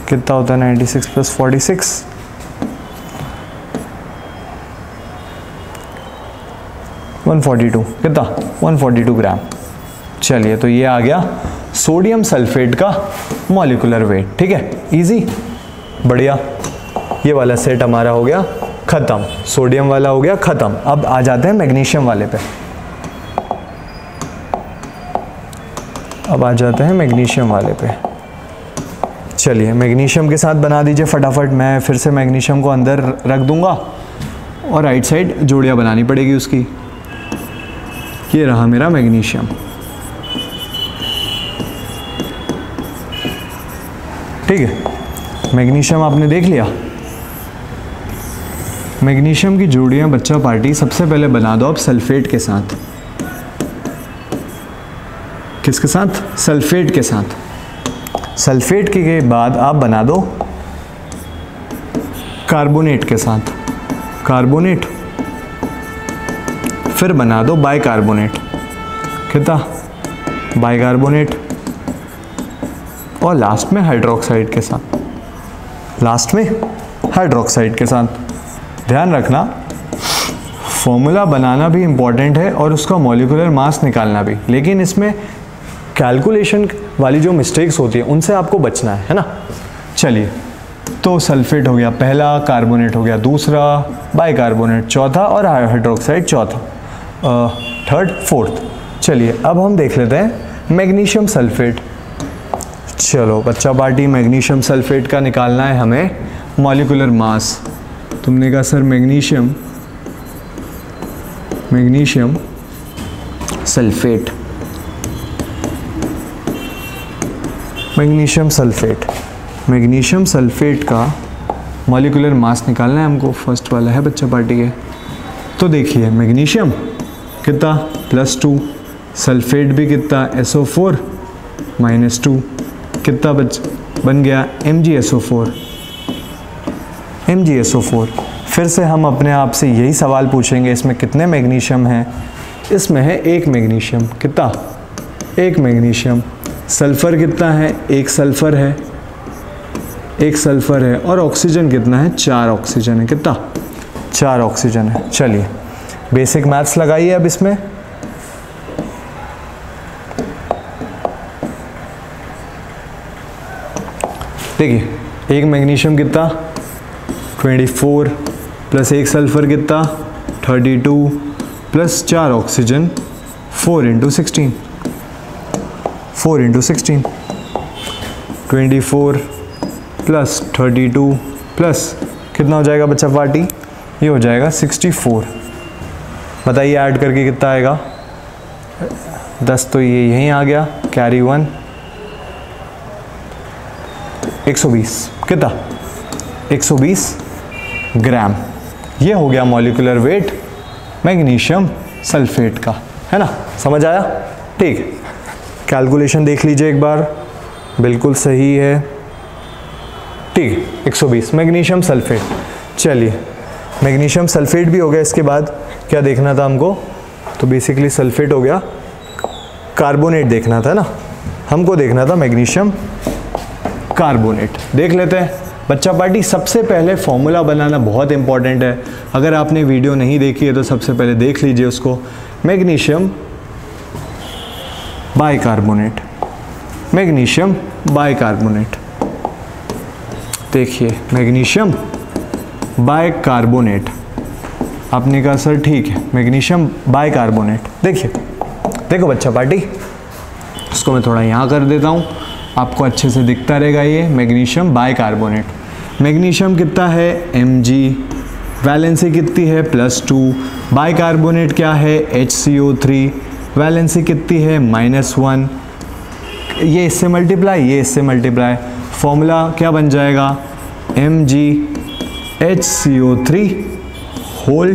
कितना होता है 96 प्लस 46, 142, कितना 142 ग्राम। चलिए तो ये आ गया सोडियम सल्फेट का मॉलिक्यूलर वेट। ठीक है, इजी, बढ़िया। ये वाला सेट हमारा हो गया ख़त्म, सोडियम वाला हो गया ख़त्म। अब आ जाते हैं मैग्नीशियम वाले पे। अब आ जाते हैं मैग्नीशियम वाले पे। चलिए मैग्नीशियम के साथ बना दीजिए फटाफट, मैं फिर से मैग्नीशियम को अंदर रख दूंगा और राइट साइड जोड़ियाँ बनानी पड़ेगी उसकी। ये रहा मेरा मैग्नीशियम। ठीक है, मैग्नीशियम आपने देख लिया। मैग्नीशियम की जोड़ियाँ बच्चा पार्टी सबसे पहले बना दो आप सल्फेट के साथ। किसके साथ? सल्फेट के साथ। सल्फेट के बाद आप बना दो कार्बोनेट के साथ, कार्बोनेट। फिर बना दो बाइकार्बोनेट, कितना बाइकार्बोनेट, और लास्ट में हाइड्रोक्साइड के साथ, लास्ट में हाइड्रोक्साइड के साथ। ध्यान रखना फॉर्मूला बनाना भी इम्पॉर्टेंट है और उसका मॉलिक्यूलर मास निकालना भी, लेकिन इसमें कैलकुलेशन वाली जो मिस्टेक्स होती है उनसे आपको बचना है ना। चलिए तो सल्फेट हो गया पहला, कार्बोनेट हो गया दूसरा, बाइकार्बोनेट चौथा और हाइड्रोक्साइड चौथा, थर्ड फोर्थ। चलिए अब हम देख लेते हैं मैग्नीशियम सल्फेट। चलो बच्चा पार्टी मैग्नीशियम सल्फेट का निकालना है हमें मॉलिक्यूलर मास। तुमने कहा sir magnesium sulphate, magnesium sulphate का मॉलिक्यूलर मास निकालना है हमको। फर्स्ट वाला है बच्चा पार्टी के। तो देखिए मैग्नीशियम कितना +2, सल्फेट भी कितना SO4 -2, कितना बन गया MgSO4। फिर से हम अपने आप से यही सवाल पूछेंगे, इसमें कितने मैग्नीशियम हैं? इसमें है एक मैग्नीशियम, कितना? एक मैग्नीशियम। सल्फ़र कितना है? एक सल्फ़र है, और ऑक्सीजन कितना है? 4 ऑक्सीजन है। कितना? 4 ऑक्सीजन है। चलिए बेसिक मैथ्स लगाइए अब इसमें। देखिए एक मैग्नीशियम कितना 24 प्लस एक सल्फ़र कितना 32 प्लस 4 ऑक्सीजन 4 × 16, 24 प्लस 32 प्लस कितना हो जाएगा बच्चा पार्टी, ये हो जाएगा 64। बताइए ऐड करके कितना आएगा, 10 तो ये यहीं आ गया, कैरी 1, 120 कितना, 120 ग्राम। ये हो गया मॉलिक्यूलर वेट मैग्नीशियम सल्फेट का, है ना, समझ आया? ठीक, कैलकुलेशन देख लीजिए एक बार, बिल्कुल सही है। ठीक, 120 मैग्नीशियम सल्फेट। चलिए मैग्नीशियम सल्फेट भी हो गया, इसके बाद क्या देखना था हमको, तो बेसिकली सल्फेट हो गया, कार्बोनेट देखना था ना, हमको देखना था मैग्नीशियम कार्बोनेट। देख लेते हैं बच्चा पार्टी। सबसे पहले फॉर्मूला बनाना बहुत इंपॉर्टेंट है, अगर आपने वीडियो नहीं देखी है तो सबसे पहले देख लीजिए उसको। मैग्नीशियम बाइकार्बोनेट, मैग्नीशियम बाइकार्बोनेट, देखिए मैग्नीशियम बाइकार्बोनेट, आपने कहा सर ठीक है मैग्नीशियम बाइकार्बोनेट। देखिए देखो बच्चा पार्टी, इसको मैं थोड़ा यहाँ कर देता हूँ, आपको अच्छे से दिखता रहेगा। ये मैग्नीशियम बाइकार्बोनेट, मैग्नीशियम कितना है Mg, वैलेंसी कितनी है +2, बाइकार्बोनेट क्या है HCO3, वैलेंसी कितनी है -1, ये इससे मल्टीप्लाई, ये इससे मल्टीप्लाई, फॉर्मूला क्या बन जाएगा MgHCO3 होल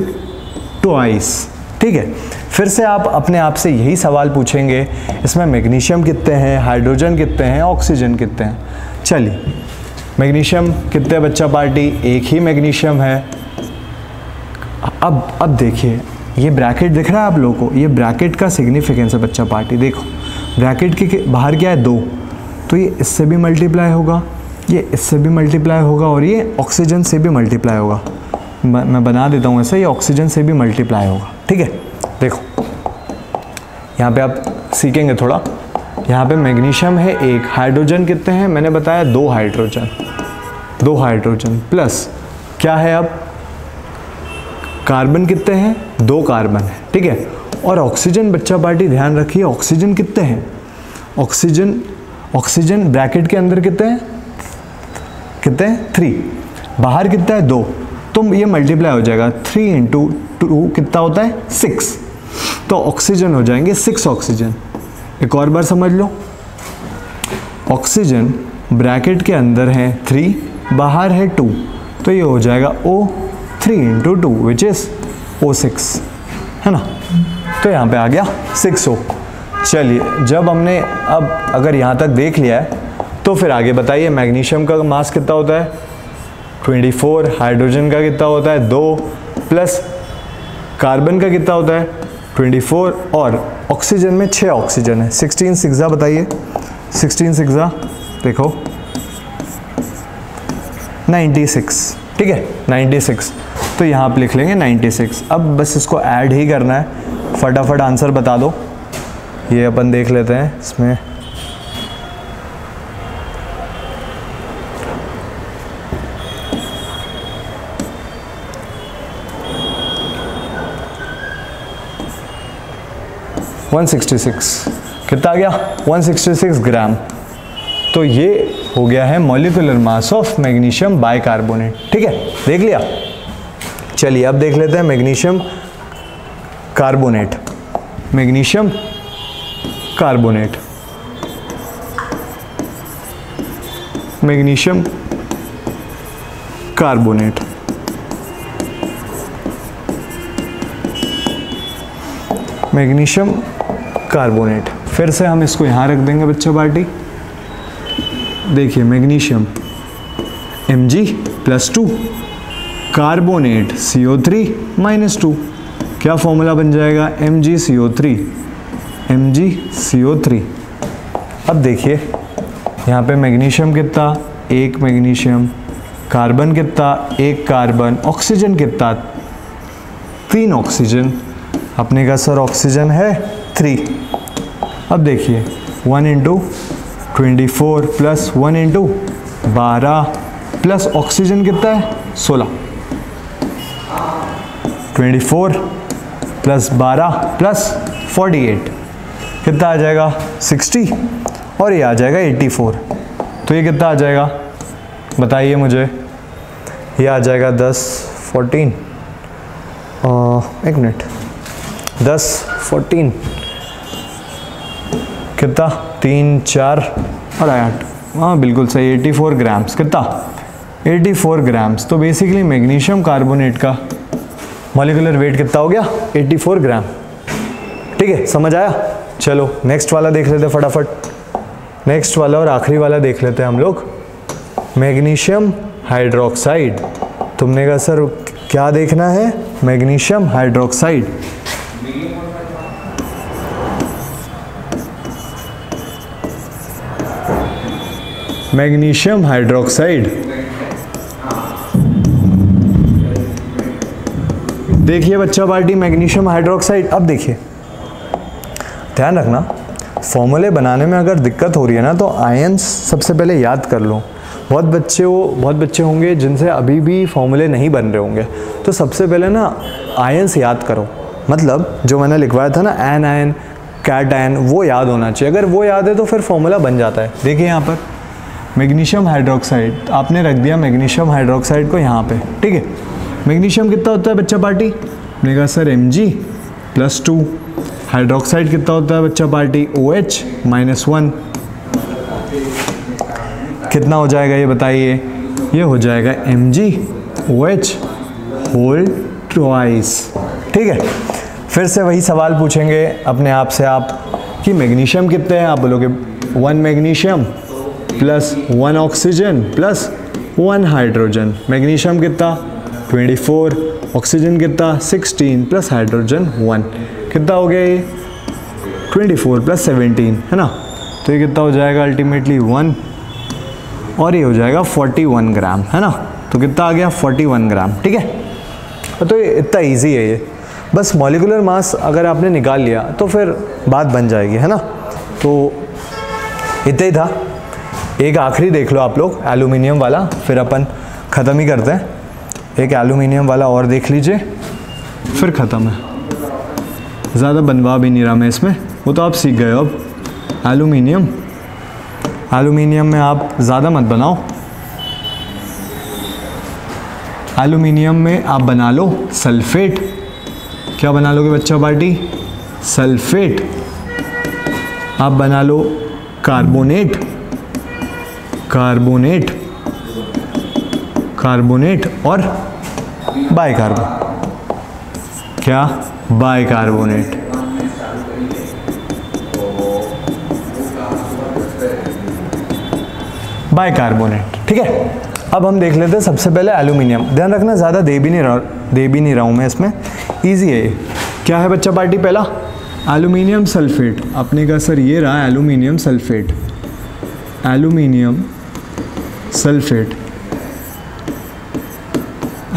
ट्वाइस। ठीक है, फिर से आप अपने आप से यही सवाल पूछेंगे, इसमें मैग्नीशियम कितने हैं, हाइड्रोजन कितने हैं, ऑक्सीजन कितने हैं। चलिए मैग्नीशियम कितने बच्चा पार्टी, एक ही मैग्नीशियम है। अब देखिए ये ब्रैकेट दिख रहा है आप लोगों को, ये ब्रैकेट का सिग्निफिकेंस है बच्चा पार्टी। देखो ब्रैकेट के बाहर क्या है 2, तो ये इससे भी मल्टीप्लाई होगा, ये इससे भी मल्टीप्लाई होगा और ये ऑक्सीजन से भी मल्टीप्लाई होगा। मैं बना देता हूँ ऐसे, ये ऑक्सीजन से भी मल्टीप्लाई होगा। ठीक है, देखो यहाँ पे आप सीखेंगे थोड़ा, यहाँ पे मैग्नीशियम है 1, हाइड्रोजन कितने हैं मैंने बताया 2 हाइड्रोजन, 2 हाइड्रोजन प्लस क्या है अब कार्बन कितने हैं 2 कार्बन है। ठीक है, और ऑक्सीजन बच्चा पार्टी ध्यान रखिए, ऑक्सीजन कितने हैं, ऑक्सीजन ब्रैकेट के अंदर कितने हैं, 3, बाहर कितना है 2, तो ये मल्टीप्लाई हो जाएगा, 3 × 2 कितना होता है 6, तो ऑक्सीजन हो जाएंगे 6 ऑक्सीजन। एक और बार समझ लो, ऑक्सीजन ब्रैकेट के अंदर है 3, बाहर है 2, तो ये हो जाएगा O3 × 2 विच इज O6, है ना, तो यहाँ पे आ गया 6O। चलिए जब हमने अब अगर यहाँ तक देख लिया है तो फिर आगे बताइए मैग्नीशियम का मास कितना होता है 24, हाइड्रोजन का कितना होता है 2, प्लस कार्बन का कितना होता है 24, और ऑक्सीजन में 6 ऑक्सीजन है, 16 6 बताइए, 16 6 देखो 96। ठीक है 96, तो यहाँ आप लिख लेंगे 96। अब बस इसको ऐड ही करना है, फटाफट आंसर बता दो। ये अपन देख लेते हैं इसमें, कितना आ गया 166 ग्राम। तो ये हो गया है molecular mass of magnesium bicarbonate. ठीक है, देख लिया। चलिए अब देख लेते हैं magnesium carbonate, magnesium carbonate, magnesium carbonate, magnesium carbonate. फिर से हम इसको यहाँ रख देंगे बच्चों पार्टी। देखिए मैग्नीशियम Mg+2, कार्बोनेट CO3-2, क्या फॉर्मूला बन जाएगा MgCO3, MgCO3। अब देखिए यहाँ पे मैग्नीशियम कितना 1 मैग्नीशियम, कार्बन कितना 1 कार्बन, ऑक्सीजन कितना 3 ऑक्सीजन, अपने का सर ऑक्सीजन है 3। अब देखिए 1 × 24 प्लस 1 × 12 प्लस ऑक्सीजन कितना है 16, 24 प्लस 12 प्लस 48 कितना आ जाएगा 60, और ये आ जाएगा 84। तो ये कितना आ जाएगा बताइए मुझे। ये आ जाएगा 10 14 एक मिनट 10 14 कितना 3 4 और 8, हाँ बिल्कुल सही 84 ग्राम्स। कितना 84 ग्राम्स। तो बेसिकली मैग्नीशियम कार्बोनेट का मॉलिक्यूलर वेट कितना हो गया 84 ग्राम। ठीक है, समझ आया। चलो नेक्स्ट वाला देख लेते हैं फटाफट। नेक्स्ट वाला और आखिरी वाला देख लेते हैं हम लोग, मैग्नीशियम हाइड्रोक्साइड। तुमने कहा सर क्या देखना है, मैग्नीशियम हाइड्रोक्साइड। मैग्नीशियम हाइड्रोक्साइड देखिए बच्चा पार्टी, मैग्नीशियम हाइड्रोक्साइड। अब देखिए ध्यान रखना, फॉर्मूले बनाने में अगर दिक्कत हो रही है ना तो आयंस सबसे पहले याद कर लो। बहुत बच्चे होंगे जिनसे अभी भी फॉर्मूले नहीं बन रहे होंगे, तो सबसे पहले ना आयंस याद करो। मतलब जो मैंने लिखवाया था ना एन आयन कैट आयन, वो याद होना चाहिए। अगर वो याद है तो फिर फॉर्मूला बन जाता है। देखिए यहाँ पर मैग्नीशियम हाइड्रोक्साइड, आपने रख दिया मैग्नीशियम हाइड्रोक्साइड को यहाँ पे। ठीक है, मैग्नीशियम कितना होता है बच्चा पार्टी, मैंने कहा सर Mg+2। हाइड्रोक्साइड कितना होता है बच्चा पार्टी OH -1। कितना हो जाएगा ये बताइए, ये हो जाएगा MgOH होल ट्वाइस। ठीक है, फिर से वही सवाल पूछेंगे अपने आप से आप कि मैग्नीशियम कितने हैं, आप बोलोगे 1 magnesium plus 1 oxygen plus 1 hydrogen. Magnesium कितना 24, ऑक्सीजन कितना 16 प्लस हाइड्रोजन 1। कितना हो गया ये 24 प्लस 17 है ना। तो ये कितना हो जाएगा अल्टीमेटली 1 और ये हो जाएगा 41 ग्राम है ना। तो कितना आ गया 41 ग्राम। ठीक है, तो ये इतना ईजी है ये, बस मॉलिक्यूलर मास अगर आपने निकाल लिया तो फिर बात बन जाएगी है ना। तो इतना ही था। एक आखिरी देख लो आप लोग एल्यूमिनियम वाला, फिर अपन ख़त्म ही करते हैं। एक एल्यूमिनियम वाला और देख लीजिए फिर ख़त्म है। ज़्यादा बनवा भी नहीं रहा मैं इसमें, वो तो आप सीख गए हो अब। एल्यूमिनियम में आप ज़्यादा मत बनाओ। एल्यूमिनियम में आप बना लो सल्फेट। क्या बना लोगे बच्चा पार्टी, सल्फेट। आप बना लो कार्बोनेट, कार्बोनेट और बाइकार्बोनेट। क्या बाइकार्बोनेट। बाइकार्बोनेट। ठीक है, अब हम देख लेते हैं सबसे पहले एल्यूमिनियम। ध्यान रखना ज़्यादा दे भी नहीं रहा हूँ मैं इसमें, इजी है ये। क्या है बच्चा पार्टी पहला एल्यूमिनियम सल्फेट। आपने कहा सर ये रहा aluminium sulphate, aluminium sulphate,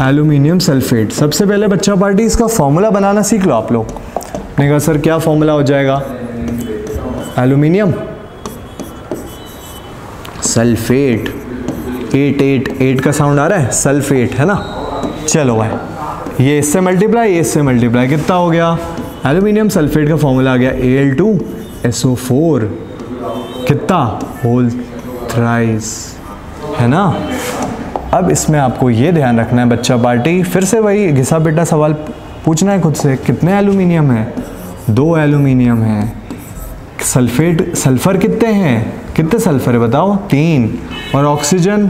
aluminium sulphate. सबसे पहले बच्चा पार्टी इसका फॉर्मूला बनाना सीख लो आप लोग। मैंने कहा सर क्या फॉर्मूला हो जाएगा, एल्यूमिनियम सल्फेट, 8 का साउंड आ रहा है, सल्फेट है ना। चलो भाई ये इससे मल्टीप्लाई, ये इससे मल्टीप्लाई, कितना हो गया एल्यूमिनियम सल्फेट का फॉर्मूला आ गया Al2SO4 कितना होल थ्राइस है ना। अब इसमें आपको ये ध्यान रखना है बच्चा पार्टी, फिर से वही घिसा पिटा सवाल पूछना है खुद से, कितने एल्यूमिनियम है, 2 एल्यूमिनियम है। सल्फेट सल्फर कितने हैं, कितने सल्फर है बताओ 3। और ऑक्सीजन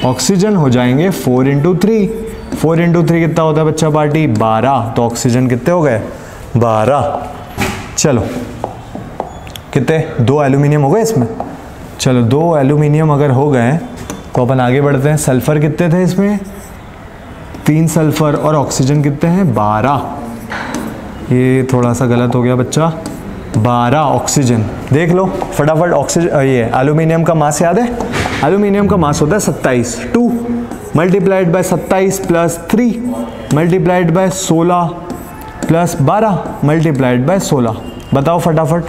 ऑक्सीजन हो जाएंगे 4 × 3। 4 × 3 कितना होता है बच्चा पार्टी 12। तो ऑक्सीजन कितने हो गए 12। चलो कितने 2 एल्यूमिनियम हो गए इसमें। चलो 2 एल्यूमिनियम अगर हो गए तो अपन आगे बढ़ते हैं। सल्फर कितने थे इसमें 3 सल्फर और ऑक्सीजन कितने हैं 12। ये थोड़ा सा गलत हो गया बच्चा, 12 ऑक्सीजन। देख लो फटाफट ऑक्सीजन, ये एल्यूमिनियम का मास याद है, एल्यूमिनियम का मास होता है 27। 2 multiplied by 27 plus 3 multiplied by 16 plus 12 multiplied by 16। बताओ फटाफट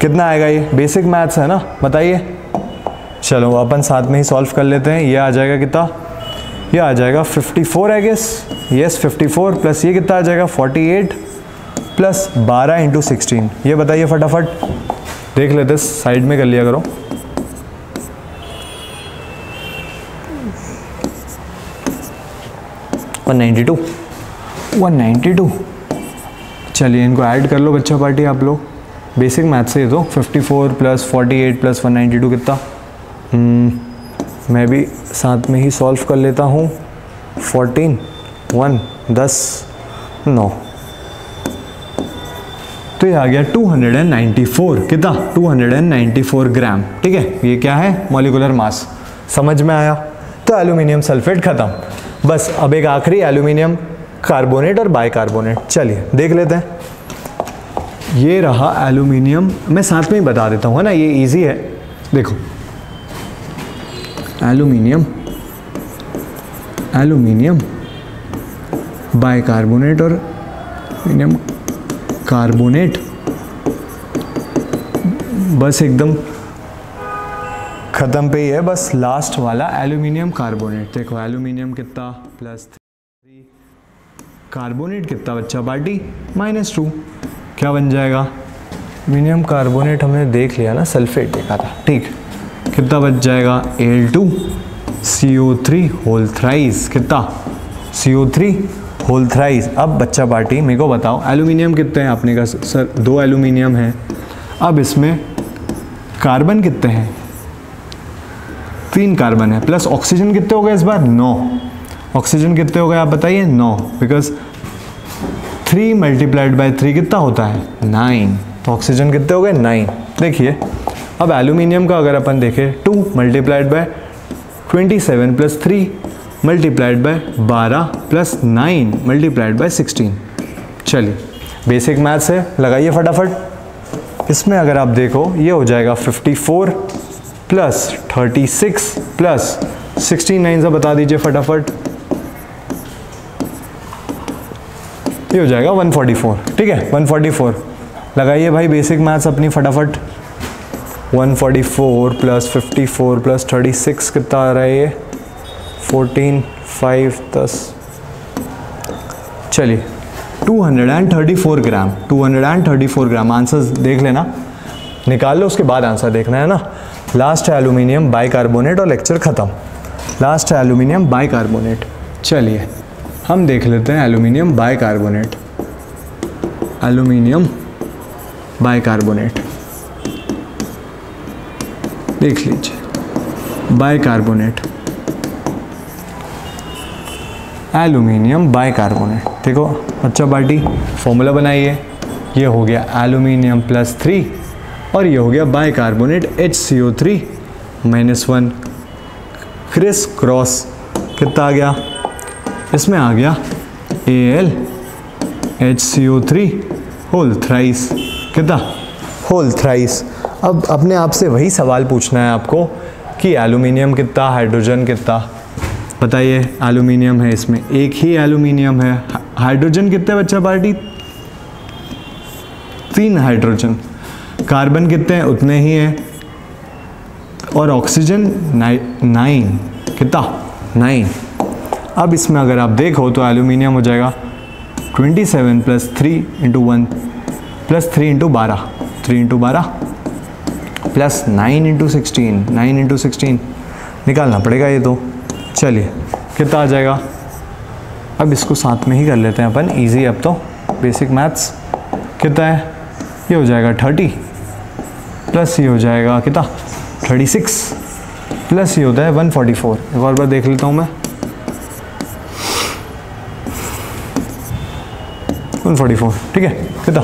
कितना आएगा ये, बेसिक मैथ्स है ना, बताइए। चलो अपन साथ में ही सॉल्व कर लेते हैं। ये आ जाएगा कितना, ये आ जाएगा 54 आई गेस, यस 54 प्लस ये कितना आ जाएगा 48 प्लस 12 × 16। ये बताइए फटाफट, देख लेते साइड में कर लिया करो। 192। चलिए इनको ऐड कर लो बच्चा पार्टी आप लोग, बेसिक मैथ से तो 54 प्लस 48 प्लस 192 कितना, मैं भी साथ में ही सॉल्व कर लेता हूँ। 14 1 10 9, तो ये आ गया 294 कितना, 294 ग्राम। ठीक है, ये क्या है, मॉलिक्यूलर मास। समझ में आया? तो एल्यूमिनियम सल्फेट खत्म। बस अब एक आखिरी एल्यूमिनियम कार्बोनेट और बाइकार्बोनेट। चलिए देख लेते हैं। ये रहा एल्यूमिनियम, मैं साथ में ही बता देता हूँ, है ना, ये इजी है। देखो एल्यूमिनियम बाइकार्बोनेट और एल्यूमिनियम कार्बोनेट, बस एकदम ख़त्म पे ही है, बस लास्ट वाला एल्यूमिनियम कार्बोनेट। देखो एल्यूमिनियम कितना +3, कार्बोनेट कितना बच्चा पार्टी -2, क्या बन जाएगा, एल्यूमिनियम कार्बोनेट हमने देख लिया ना, सल्फेट देखा था, ठीक, कितना बच जाएगा Al2CO3 होल थ्राइस, कितना CO3 होल थ्राइस। अब बच्चा पार्टी मेरे को बताओ एल्यूमिनियम कितने हैं, आपने कहा सर 2 एल्यूमिनियम हैं, अब इसमें कार्बन कितने हैं, 3 कार्बन है, प्लस ऑक्सीजन कितने हो गए इस बार, 9। ऑक्सीजन कितने हो गए आप बताइए, 9, बिकॉज 3 × 3 कितना होता है, 9, तो ऑक्सीजन कितने हो गए, 9। देखिए अब एल्यूमिनियम का अगर अपन देखें, 2 × 27 + 3 × 12 + 9 × 16। चलिए बेसिक मैथ्स है, लगाइए फटाफट। इसमें अगर आप देखो ये हो जाएगा 54 + 36 + 69 से बता दीजिए फटाफट, ये हो जाएगा 144। ठीक है 144, लगाइए भाई बेसिक मैथ्स अपनी फटाफट। 144 + 54 + 36 कितना आ रहा है ये, 14 5 10। चलिए 234 ग्राम, 234 ग्राम। आंसर देख लेना, निकाल लो, उसके बाद आंसर देखना है ना। लास्ट है एल्यूमिनियम बाइकार्बोनेट और लेक्चर ख़त्म। लास्ट है एल्यूमिनियम बाइकार्बोनेट। चलिए हम देख लेते हैं एल्यूमिनियम बाइकार्बोनेट। एल्यूमिनियम बाइकार्बोनेट देख लीजिए, बाइकार्बोनेट, एल्यूमिनियम बाइकार्बोनेट। देखो अच्छा पार्टी फॉर्मूला बनाइए, ये हो गया एल्यूमिनियम +3 और ये हो गया बाइकार्बोनेट HCO3 -1 क्रिस क्रॉस, कितना आ गया, इसमें आ गया AlHCO3 होल थ्राइस, कितना होल थ्राइस। अब अपने आप से वही सवाल पूछना है आपको कि एल्यूमिनियम कितना, हाइड्रोजन कितना, बताइए। एल्यूमिनियम है, इसमें एक ही एल्यूमिनियम है, हाइड्रोजन कितने बच्चा पार्टी, 3 हाइड्रोजन, कार्बन कितने हैं उतने ही हैं, और ऑक्सीजन 9, कितना 9। अब इसमें अगर आप देखो तो एल्यूमिनियम हो जाएगा 27 + 3 × 1 + 3 × 12, 3 × 12 + 9 × 16, 9 × 16 निकालना पड़ेगा ये तो। चलिए कितना आ जाएगा, अब इसको साथ में ही कर लेते हैं अपन, इजी अब तो बेसिक मैथ्स। कितना है, ये हो जाएगा 30 प्लस ये हो जाएगा कितना 36 प्लस ये होता है 144। एक और बार देख लेता हूँ मैं, 144, ठीक है, कितना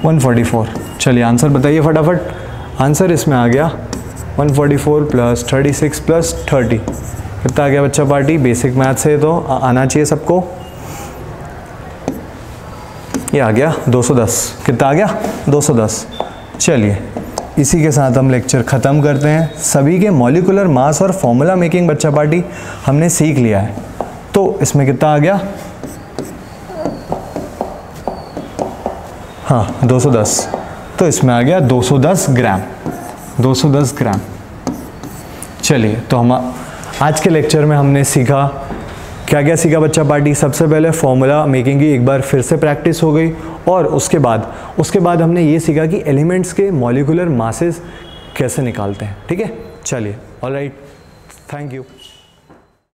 144। चलिए आंसर बताइए फटाफट। आंसर इसमें आ गया 144 + 36 + 30, कितना आ गया बच्चा पार्टी, बेसिक मैथ से तो आना चाहिए सबको। ये आ गया 210, कितना आ गया 210। चलिए इसी के साथ हम लेक्चर ख़त्म करते हैं। सभी के मॉलिक्यूलर मास और फॉर्मूला मेकिंग बच्चा पार्टी हमने सीख लिया है। तो इसमें कितना आ गया, हाँ 210, तो इसमें आ गया 210 ग्राम, 210 ग्राम। चलिए तो हम आज के लेक्चर में हमने सीखा, क्या क्या सीखा बच्चा पार्टी। सबसे पहले फॉर्मूला मेकिंग की एक बार फिर से प्रैक्टिस हो गई, और उसके बाद हमने ये सीखा कि एलिमेंट्स के मॉलिक्यूलर मासेस कैसे निकालते हैं। ठीक है, चलिए ऑलराइट, थैंक यू।